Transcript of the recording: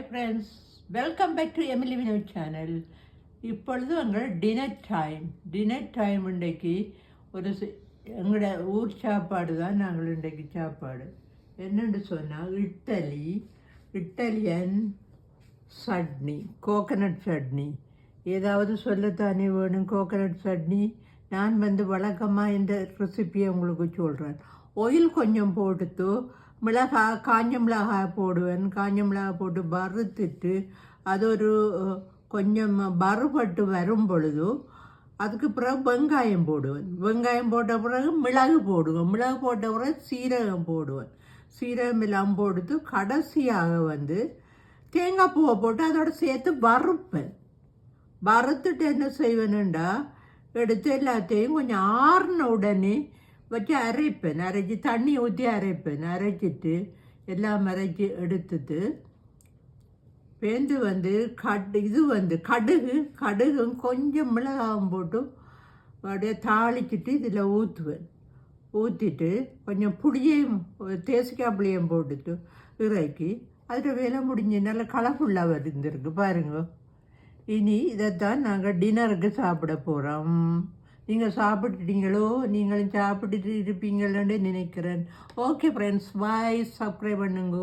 Friends, welcome back to Emily Vino channel. இப்பொழுது எங்கள் dinner time இன்றைக்கு ஒரு எங்களோட ஊர் சாப்பாடு தான். நாங்கள் இன்றைக்கு சாப்பாடு என்னென்னு சொன்னால் இட்டாலியன் சட்னி, கோகனட் சட்னி. ஏதாவது சொல்லத்தானே வேணும். கோகனட் சட்னி நான் வழக்கமாக இந்த ரெசிப்பியை உங்களுக்கு சொல்கிறேன். ஆயில் கொஞ்சம் போட்டு காஞ்ச மிளகாய் போடுவேன். காஞ்ச மிளகாய் போட்டு வறுத்துட்டு அது ஒரு கொஞ்சம் வறுபட்டு வரும் பொழுது அதுக்கு பிறகு வெங்காயம் போடுவேன். வெங்காயம் போட்ட பிறகு மிளகு போடுவேன். மிளகு போட்ட பிறகு சீரகம் போடுவேன். சீரகம் எல்லாம் போட்டு கடைசியாக தேங்காய் பூவை போட்டு அதோட சேர்த்து வறுப்பேன். வறுத்துட்டு என்ன செய்வேனுண்டா, எடுத்து எல்லாத்தையும் கொஞ்சம் ஆறின உடனே வச்சு அரைச்சி தண்ணி ஊற்றி அரைச்சிட்டு எல்லாம் அரைச்சி எடுத்துட்டு கடுகும் கொஞ்சம் மிளகாவும் போட்டு அப்படியே தாளிச்சிட்டு இதில் ஊற்றிட்டு கொஞ்சம் புளியையும் தேசிக்காய் புளியையும் போட்டுட்டு இறக்கி அதில் வேலை முடிஞ்சு நல்லா கலர்ஃபுல்லாக இருந்திருக்கு பாருங்க. இனி இதைத்தான் நாங்கள் டின்னருக்கு சாப்பிட போகிறோம். நீங்கள் சாப்பிட்டுட்டீங்களோ? நீங்களும் சாப்பிட்டுட்டு இருப்பீங்களன்னு நினைக்கிறேன். ஓகே ஃப்ரெண்ட்ஸ், பாய். சப்ஸ்கிரைப் பண்ணுங்க.